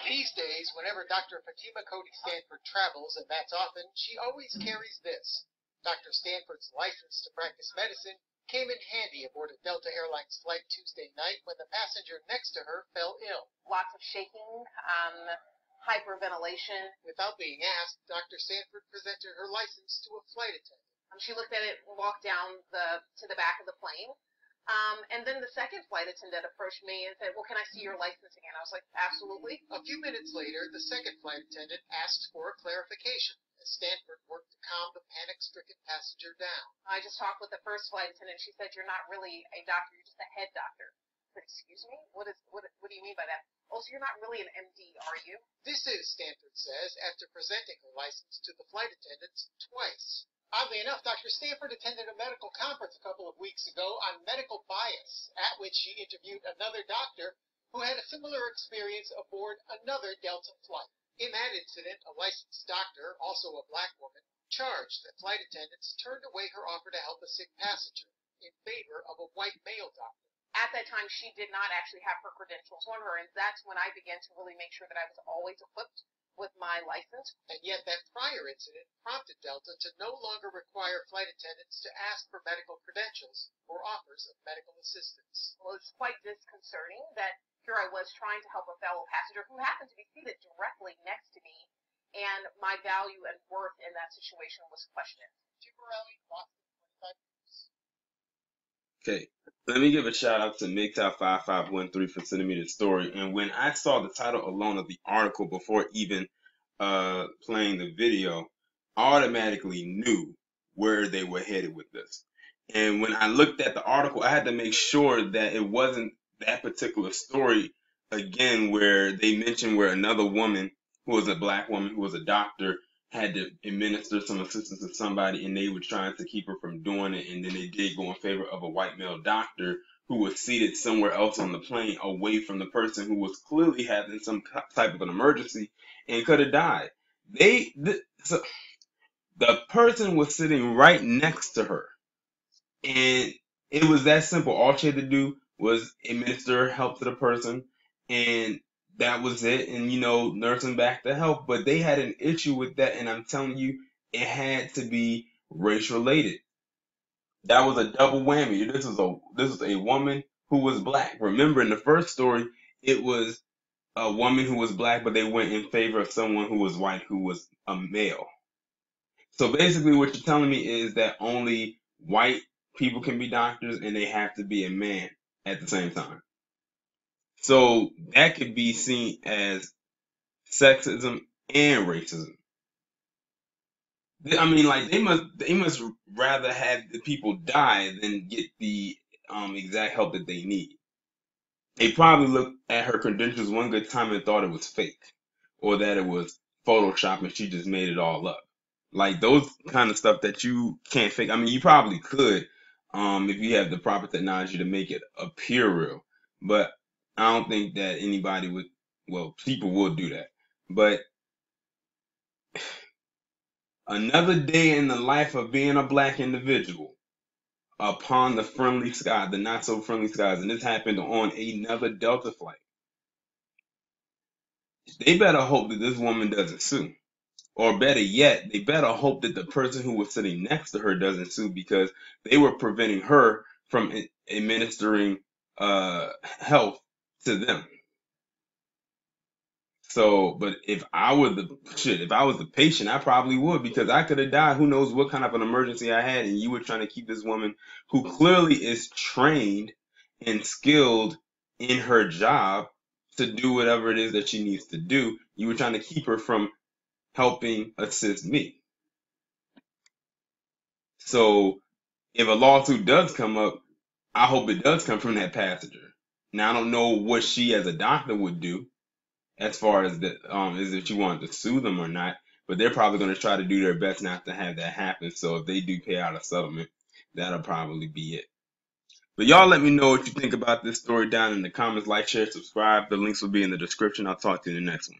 These days, whenever Dr. Fatima Cody Stanford travels, and that's often, she always carries this. Dr. Stanford's license to practice medicine came in handy aboard a Delta Airlines flight Tuesday night when the passenger next to her fell ill. Lots of shaking, hyperventilation. Without being asked, Dr. Stanford presented her license to a flight attendant. She looked at it and walked down to the back of the plane. And then the second flight attendant approached me and said, well, can I see your license again? I was like, absolutely. A few minutes later, the second flight attendant asked for a clarification as Stanford worked to calm the panic-stricken passenger down. I just talked with the first flight attendant. She said, you're not really a doctor, you're just a head doctor. But excuse me? What do you mean by that? Oh, so you're not really an MD, are you? This is, Stanford says, after presenting her license to the flight attendants twice. Oddly enough, Dr. Stanford attended a medical conference a couple of weeks ago on medical bias, at which she interviewed another doctor who had a similar experience aboard another Delta flight. In that incident, a licensed doctor, also a black woman, charged that flight attendants turned away her offer to help a sick passenger in favor of a white male doctor. At that time, she did not actually have her credentials on her, and that's when I began to really make sure that I was always equipped with my license. And yet that prior incident prompted Delta to no longer require flight attendants to ask for medical credentials or offers of medical assistance. Well, it's quite disconcerting that here I was trying to help a fellow passenger who happened to be seated directly next to me, and my value and worth in that situation was questioned. Temporarily lost 25 years. Okay, let me give a shout out to MGTOW5513 for sending me the story. And when I saw the title alone of the article before even playing the video, I automatically knew where they were headed with this. And when I looked at the article, I had to make sure that it wasn't that particular story again where they mentioned where another woman who was a black woman who was a doctor had to administer some assistance to somebody, and they were trying to keep her from doing it, and then they did go in favor of a white male doctor who was seated somewhere else on the plane away from the person who was clearly having some type of an emergency and could have died. So the person was sitting right next to her, and it was that simple. All she had to do was administer help to the person, and that was it, and nursing back to health. But they had an issue with that, and I'm telling you, it had to be race related. That was a double whammy. This was a woman who was black. Remember, in the first story, it was a woman who was black, but they went in favor of someone who was white, who was a male. So basically, what you're telling me is that only white people can be doctors, and they have to be a man at the same time. So that could be seen as sexism and racism. I mean, like they must rather have the people die than get the exact help that they need. They probably looked at her credentials one good time and thought it was fake, or that it was Photoshop and she just made it all up. Like those kind of stuff that you can't fake. I mean, you probably could if you have the proper technology to make it appear real, but I don't think that anybody would. Well, people will do that, but another day in the life of being a black individual upon the friendly sky, the not so friendly skies, and this happened on another Delta flight. They better hope that this woman doesn't sue, or better yet, they better hope that the person who was sitting next to her doesn't sue, because they were preventing her from administering health to them. So, but if I was the patient, I probably would, because I could have died. Who knows what kind of an emergency I had, and you were trying to keep this woman who clearly is trained and skilled in her job to do whatever it is that she needs to do. You were trying to keep her from helping assist me. So, if a lawsuit does come up, I hope it does come from that passenger. Now, I don't know what she as a doctor would do, as far as that is if you wanted to sue them or not, but they're probably going to try to do their best not to have that happen. So if they do pay out a settlement, that'll probably be it. But y'all let me know what you think about this story down in the comments. Like, share, subscribe. The links will be in the description. I'll talk to you in the next one.